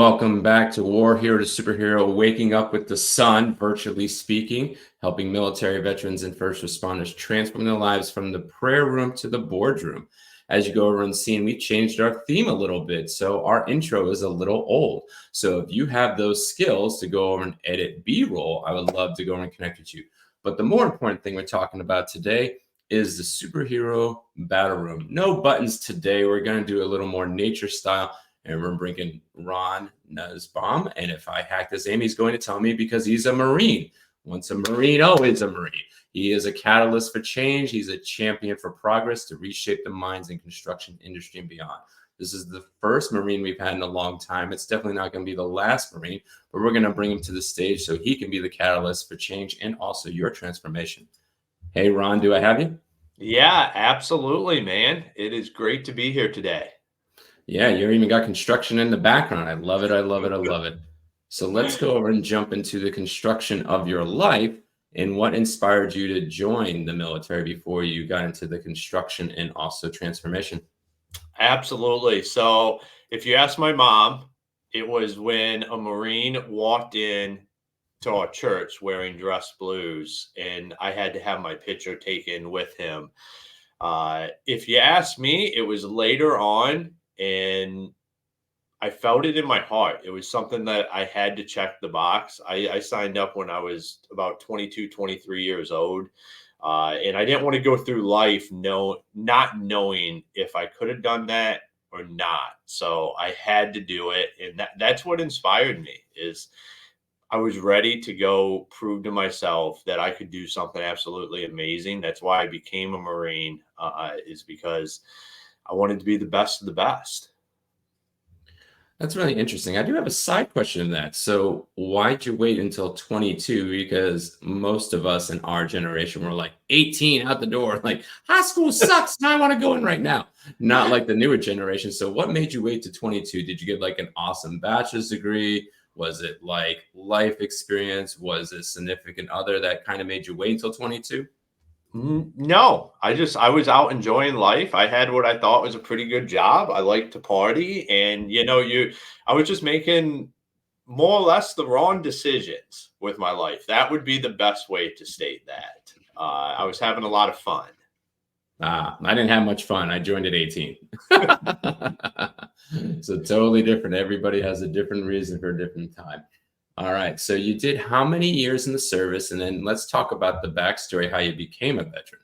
welcome back to War Hero to Superhero, waking up with the sun, virtually speaking, helping military veterans and first responders transform their lives from the prayer room to the boardroom. As you go over and see, we changed our theme a little bit, so our intro is a little old. So if you have those skills to go over and edit B-roll, I would love to go over and connect with you. But the more important thing we're talking about today is the superhero battle room. No buttons today. We're going to do a little more nature style. And we're bringing Ron Nussbaum. And if I hack his name, he's going to tell me because he's a Marine. Once a Marine, always a Marine. He is a catalyst for change. He's a champion for progress to reshape the mines and construction industry and beyond. This is the first Marine we've had in a long time. It's definitely not going to be the last Marine, but we're going to bring him to the stage so he can be the catalyst for change and also your transformation. Hey, Ron, do I have you? Yeah, absolutely, man. It is great to be here today. Yeah, you even got construction in the background. I love it. I love it. I love it. So let's go over and jump into the construction of your life and what inspired you to join the military before you got into the construction and also transformation. Absolutely. So, if you ask my mom, it was when a Marine walked in to our church wearing dress blues, and I had to have my picture taken with him. If you ask me, it was later on, and I felt it in my heart. It was something that I had to check the box. I signed up when I was about 22, 23 years old. And I didn't want to go through life not knowing if I could have done that or not. So I had to do it. And that's what inspired me is I was ready to go prove to myself that I could do something absolutely amazing. That's why I became a Marine, is because I wanted to be the best of the best. That's really interesting. I do have a side question in that. So why'd you wait until 22? Because most of us in our generation were like 18 out the door, like high school sucks. Now I want to go in right now. Not like the newer generation. So what made you wait to 22? Did you get like an awesome bachelor's degree? Was it like life experience? Was it significant other that kind of made you wait until 22? No, I was out enjoying life. I had what I thought was a pretty good job. I liked to party, and I was just making more or less the wrong decisions with my life. That would be the best way to state that. I was having a lot of fun. I didn't have much fun. I joined at 18. So totally different. Everybody has a different reason for a different time. All right. So you did how many years in the service? And then let's talk about the backstory, how you became a veteran.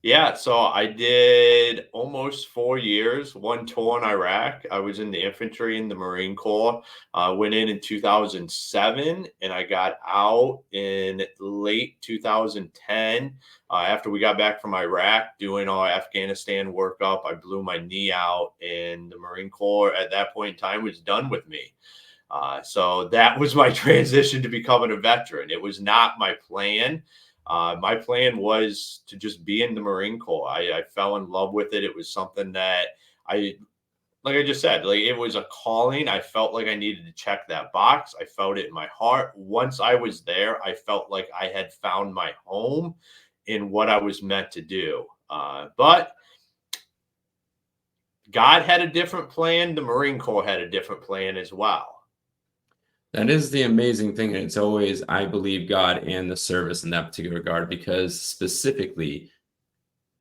Yeah, so I did almost 4 years, one tour in Iraq. I was in the infantry in the Marine Corps. Went in 2007, and I got out in late 2010. After we got back from Iraq, doing our Afghanistan workup, I blew my knee out, and the Marine Corps at that point in time was done with me. So that was my transition to becoming a veteran. It was not my plan. My plan was to just be in the Marine Corps. I fell in love with it. It was something that like I just said, like it was a calling. I felt like I needed to check that box. I felt it in my heart. Once I was there, I felt like I had found my home in what I was meant to do. But God had a different plan. The Marine Corps had a different plan as well. That is the amazing thing. And it's always, I believe, God and the service in that particular regard, because specifically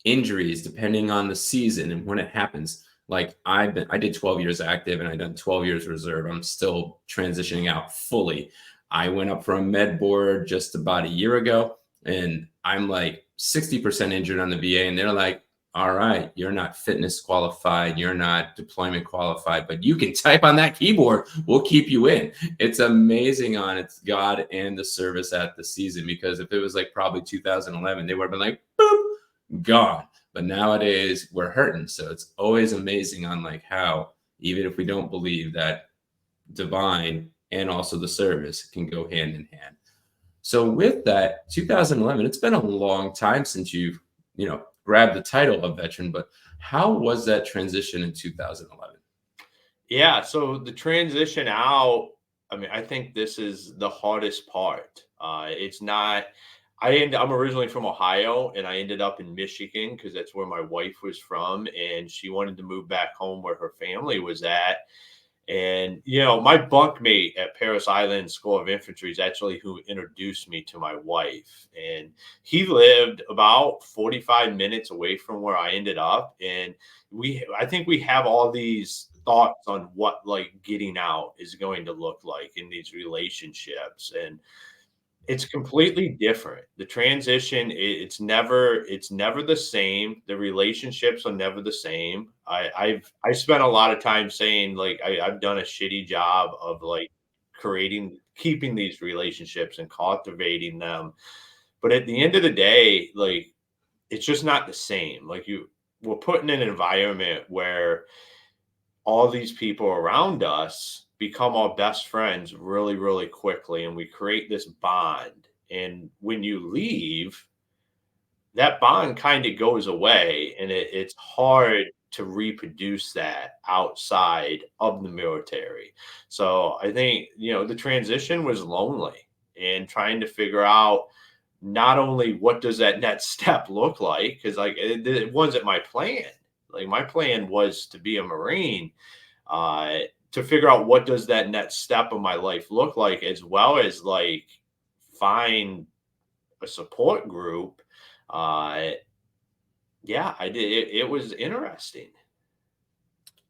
injuries, depending on the season and when it happens, like I did 12 years active and I done 12 years reserve. I'm still transitioning out fully. I went up for a med board just about a year ago and I'm like 60% injured on the VA. And they're like, all right, you're not fitness qualified, you're not deployment qualified, but you can type on that keyboard. We'll keep you in. It's amazing on it's God and the service at the season, because if it was like probably 2011, they would have been like, boop, gone. But nowadays we're hurting. So it's always amazing on like how, even if we don't believe that divine and also the service can go hand in hand. So with that, 2011, it's been a long time since you've, grabbed the title of veteran, but how was that transition in 2011? Yeah, so the transition out, I mean, I think this is the hardest part. It's not. I'm originally from Ohio, and I ended up in Michigan because that's where my wife was from, and she wanted to move back home where her family was at. And, my bunkmate at Paris Island School of Infantry is actually who introduced me to my wife. And he lived about 45 minutes away from where I ended up. And I think we have all these thoughts on what like getting out is going to look like in these relationships. And it's completely different. The transition, it's never the same. The relationships are never the same. I spent a lot of time saying like I've done a shitty job of like keeping these relationships and cultivating them. But at the end of the day, like it's just not the same. We're put in an environment where all these people around us become our best friends really, really quickly. And we create this bond. And when you leave, that bond kind of goes away. And it's hard to reproduce that outside of the military. So I think, the transition was lonely and trying to figure out not only what does that next step look like, because like it wasn't my plan. Like my plan was to be a Marine, uh, to figure out what does that next step of my life look like, as well as like find a support group. Uh, yeah, I did. It was interesting.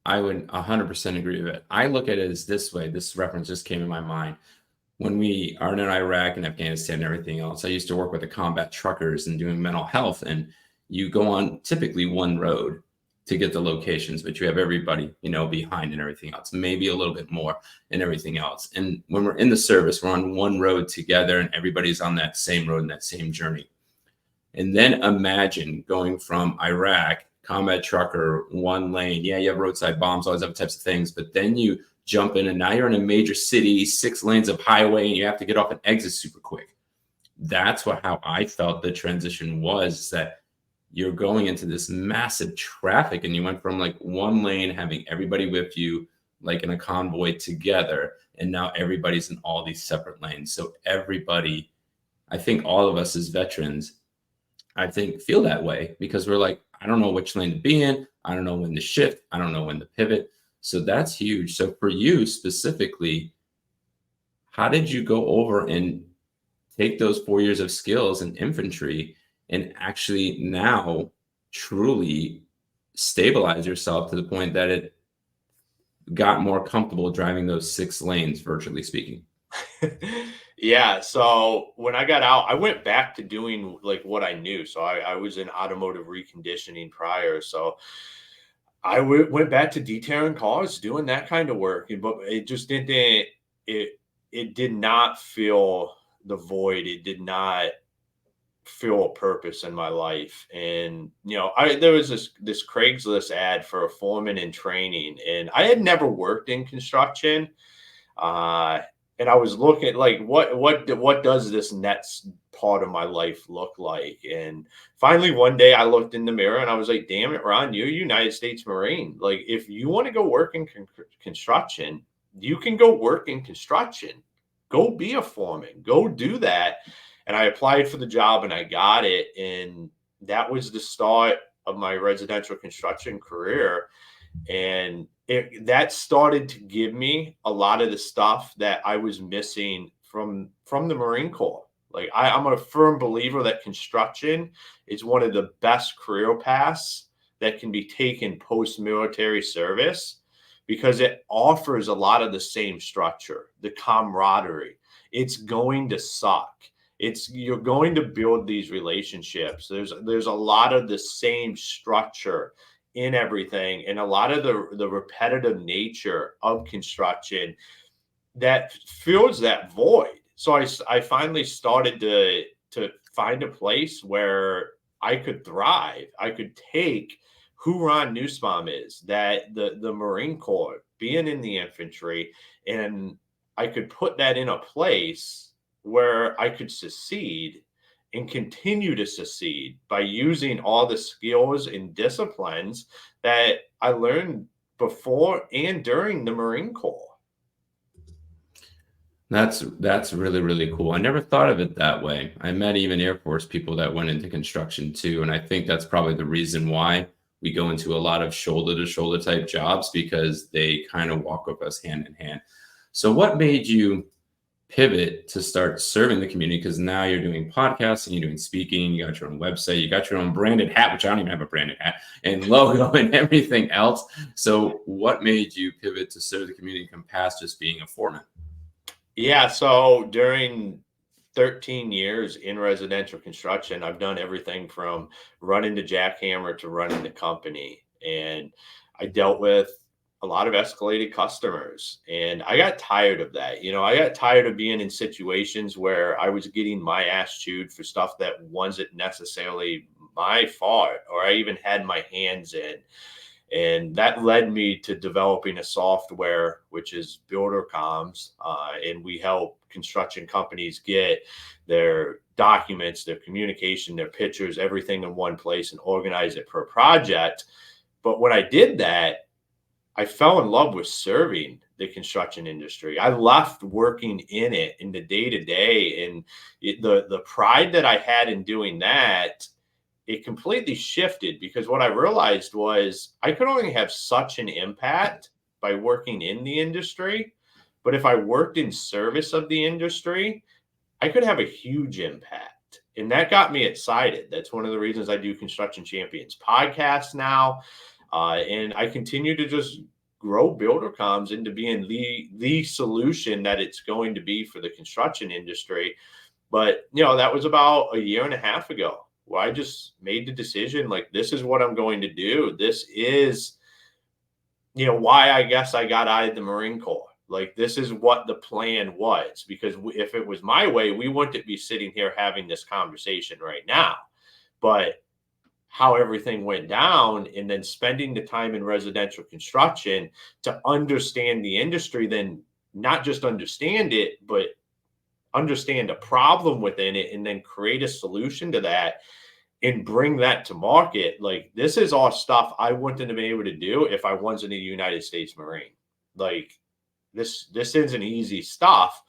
I would 100% agree with it. I look at it as this way. This reference just came in my mind. When we are in Iraq and Afghanistan and everything else, I used to work with the combat truckers and doing mental health. And you go on typically one road to get the locations, but you have everybody, behind and everything else, maybe a little bit more and everything else. And when we're in the service, we're on one road together and everybody's on that same road and that same journey. And then imagine going from Iraq, combat trucker, one lane. Yeah, you have roadside bombs, all these other types of things. But then you jump in and now you're in a major city, 6 lanes of highway, and you have to get off and exit super quick. That's how I felt the transition was, that you're going into this massive traffic and you went from like one lane having everybody with you like in a convoy together, and now everybody's in all these separate lanes. So everybody, I think all of us as veterans, I think feel that way because we're like, I don't know which lane to be in. I don't know when to shift. I don't know when to pivot. So that's huge. So for you specifically, how did you go over and take those 4 years of skills in infantry and actually now truly stabilize yourself to the point that it got more comfortable driving those 6 lanes, virtually speaking? Yeah. So when I got out, I went back to doing like what I knew. So I was in automotive reconditioning prior. So went back to detailing cars, doing that kind of work. But it just didn't, it did not fill the void. It did not feel a purpose in my life. And there was this Craigslist ad for a foreman in training, and I had never worked in construction. Uh, and I was looking like what does this next part of my life look like? And finally one day I looked in the mirror and I was like, damn it, Ron, you're a United States Marine. Like if you want to go work in construction, you can go work in construction. Go be a foreman. Go do that. And I applied for the job and I got it. And that was the start of my residential construction career. And that started to give me a lot of the stuff that I was missing from the Marine Corps. Like I'm a firm believer that construction is one of the best career paths that can be taken post-military service, because it offers a lot of the same structure, the camaraderie. It's going to suck. You're going to build these relationships. There's a lot of the same structure in everything, and a lot of the repetitive nature of construction that fills that void. So I finally started to find a place where I could thrive. I could take who Ron Nussbaum is, that the Marine Corps, being in the infantry, and I could put that in a place where I could succeed and continue to succeed by using all the skills and disciplines that I learned before and during the Marine Corps. That's really, really cool. I never thought of it that way. I met even Air Force people that went into construction too, and I think that's probably the reason why we go into a lot of shoulder to shoulder type jobs because they kind of walk with us hand in hand. So what made you pivot to start serving the community? Because now you're doing podcasts and you're doing speaking, you got your own website, you got your own branded hat, which I don't even have a branded hat, and logo and everything else. So what made you pivot to serve the community and come past just being a foreman? Yeah, so during 13 years in residential construction, I've done everything from running the jackhammer to running the company. And I dealt with a lot of escalated customers. And I got tired of that. I got tired of being in situations where I was getting my ass chewed for stuff that wasn't necessarily my fault or I even had my hands in. And that led me to developing a software, which is Builder Comms. And we help construction companies get their documents, their communication, their pictures, everything in one place and organize it per project. But when I did that, I fell in love with serving the construction industry. I left working in it in the day to day, and the pride that I had in doing that, it completely shifted because what I realized was I could only have such an impact by working in the industry. But if I worked in service of the industry, I could have a huge impact. And that got me excited. That's one of the reasons I do Construction Champions podcast now. And I continue to just grow BuilderComs into being the solution that it's going to be for the construction industry. But, that was about a year and a half ago where I just made the decision, like, this is what I'm going to do. This is, why I guess I got out of the Marine Corps. Like, this is what the plan was, because if it was my way, we wouldn't be sitting here having this conversation right now. But how everything went down and then spending the time in residential construction to understand the industry, then not just understand it, but understand a problem within it and then create a solution to that and bring that to market. Like, this is all stuff I wouldn't have been able to do if I wasn't a United States Marine. Like, this isn't easy stuff,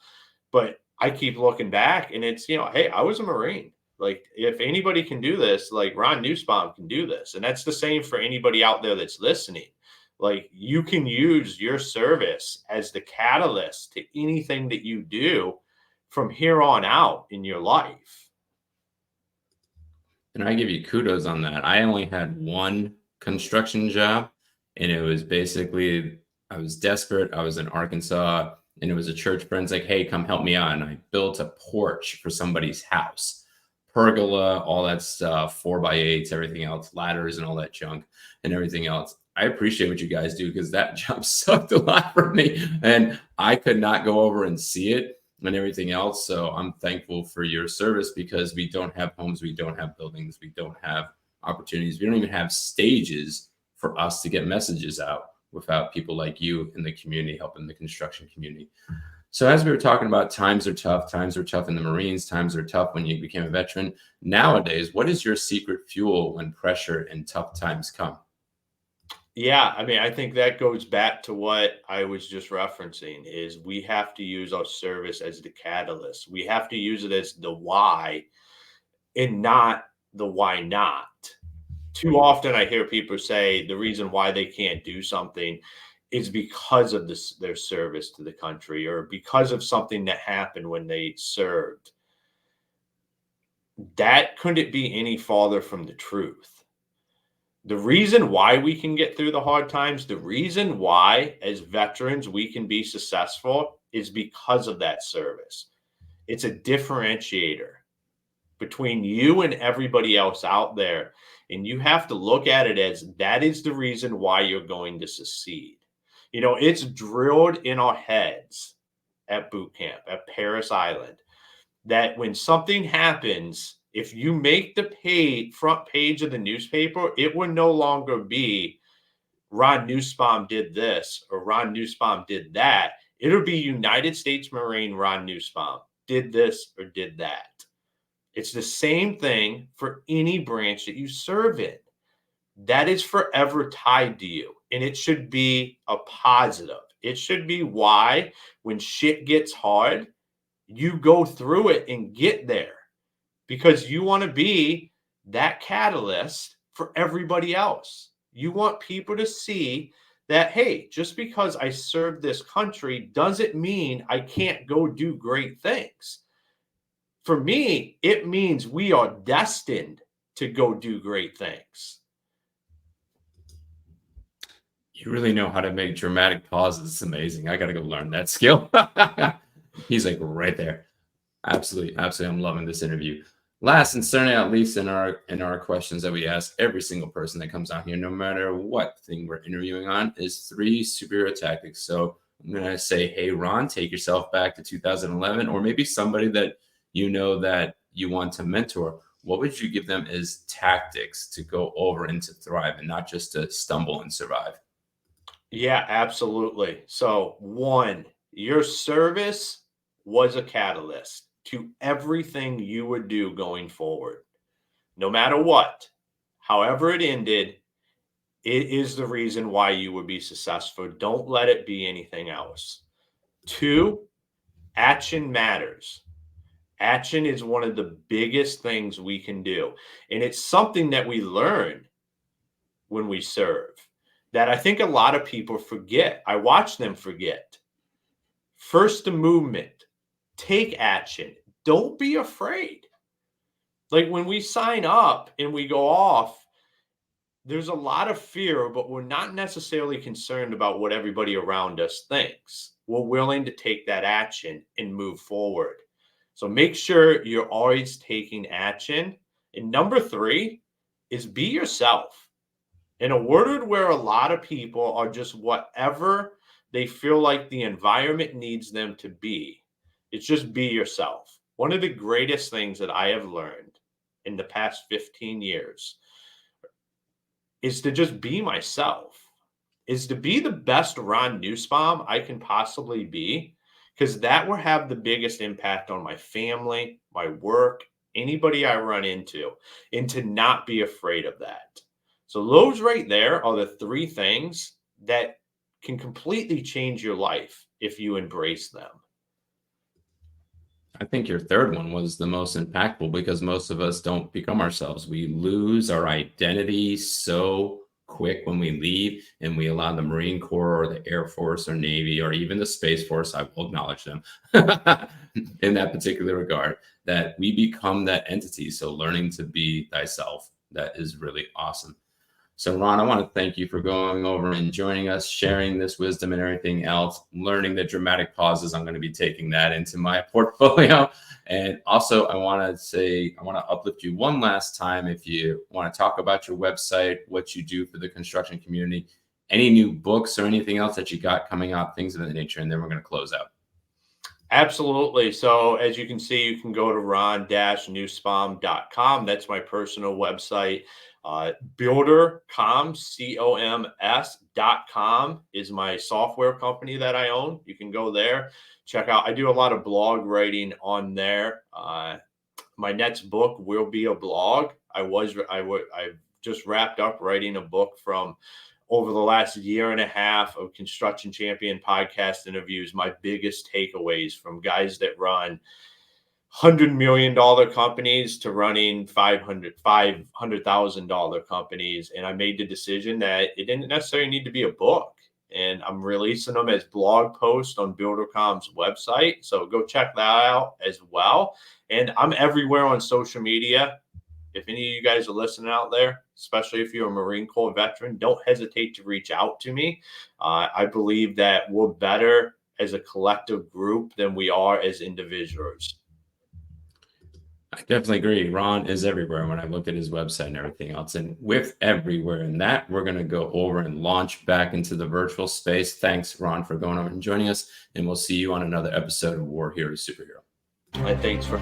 but I keep looking back and it's, hey, I was a Marine. Like, if anybody can do this, like Ron Nussbaum can do this. And that's the same for anybody out there that's listening. Like, you can use your service as the catalyst to anything that you do from here on out in your life. And I give you kudos on that. I only had one construction job, and it was basically I was desperate. I was in Arkansas, and it was a church friend's like, "Hey, come help me out." And I built a porch for somebody's house, pergola, all that stuff, 4x8s, everything else, ladders, and all that junk, and everything else. I appreciate what you guys do because that job sucked a lot for me, and I could not go over and see it and everything else. So I'm thankful for your service because we don't have homes, we don't have buildings, we don't have opportunities, we don't even have stages for us to get messages out without people like you in the community helping the construction community. So as we were talking about, times are tough. Times are tough in the Marines. Times are tough when you became a veteran. Nowadays, what is your secret fuel when pressure and tough times come? Yeah, I mean, I think that goes back to what I was just referencing is we have to use our service as the catalyst. We have to use it as the why and not the why not. Too often I hear people say the reason why they can't do something is because of their service to the country or because of something that happened when they served. That couldn't be any farther from the truth. The reason why we can get through the hard times, the reason why as veterans we can be successful is because of that service. It's a differentiator between you and everybody else out there. And you have to look at it as that is the reason why you're going to succeed. It's drilled in our heads at boot camp, at Paris Island, that when something happens, if you make the front page of the newspaper, it will no longer be Ron Nussbaum did this or Ron Nussbaum did that. It'll be United States Marine Ron Nussbaum did this or did that. It's the same thing for any branch that you serve in. That is forever tied to you. And it should be a positive. It should be why when shit gets hard, you go through it and get there because you want to be that catalyst for everybody else. You want people to see that, hey, just because I serve this country doesn't mean I can't go do great things. For me, it means we are destined to go do great things. You really know how to make dramatic pauses. It's amazing. I got to go learn that skill. He's like right there. Absolutely, absolutely. I'm loving this interview. Last and certainly not least in our questions that we ask every single person that comes out here, no matter what thing we're interviewing on, is 3 superhero tactics. So I'm gonna say, hey Ron, take yourself back to 2011, or maybe somebody that you know that you want to mentor. What would you give them as tactics to go over and to thrive, and not just to stumble and survive? Yeah, absolutely. So, one, your service was a catalyst to everything you would do going forward. No matter what, however it ended, it is the reason why you would be successful. Don't let it be anything else. Two, action matters. Action is one of the biggest things we can do. And it's something that we learn when we serve that I think a lot of people forget. I watch them forget. First, the movement, take action. Don't be afraid. Like when we sign up and we go off, there's a lot of fear, but we're not necessarily concerned about what everybody around us thinks. We're willing to take that action and move forward. So make sure you're always taking action. And number three is be yourself. In a world where a lot of people are just whatever they feel like the environment needs them to be, it's just be yourself. One of the greatest things that I have learned in the past 15 years is to just be myself, is to be the best Ron Nussbaum I can possibly be, because that will have the biggest impact on my family, my work, anybody I run into, and to not be afraid of that. So those right there are the three things that can completely change your life if you embrace them. I think your third one was the most impactful because most of us don't become ourselves. We lose our identity so quick when we leave, and we allow the Marine Corps or the Air Force or Navy or even the Space Force, I will acknowledge them in that particular regard, that we become that entity. So learning to be thyself, that is really awesome. So, Ron, I want to thank you for going over and joining us, sharing this wisdom and everything else, learning the dramatic pauses. I'm going to be taking that into my portfolio. And also, I want to uplift you one last time. If you want to talk about your website, what you do for the construction community, any new books or anything else that you got coming out, things of that nature, and then we're going to close out. Absolutely. So as you can see, you can go to ron-nussbaum.com. That's my personal website. Buildercoms.com is my software company that I own. You can go there, check out. I do a lot of blog writing on there. My next book will be a blog. I've just wrapped up writing a book from over the last year and a half of Construction Champion podcast interviews, my biggest takeaways from guys that run $100 million companies to running $500,000 companies. And I made the decision that it didn't necessarily need to be a book. And I'm releasing them as blog posts on Buildercom's website. So go check that out as well. And I'm everywhere on social media. If any of you guys are listening out there, especially if you're a Marine Corps veteran, don't hesitate to reach out to me. I believe that we're better as a collective group than we are as individuals. I definitely agree. Ron is everywhere when I look at his website and everything else. And with everywhere in that, we're going to go over and launch back into the virtual space. Thanks, Ron, for going over and joining us. And we'll see you on another episode of War Hero to Superhero. And thanks for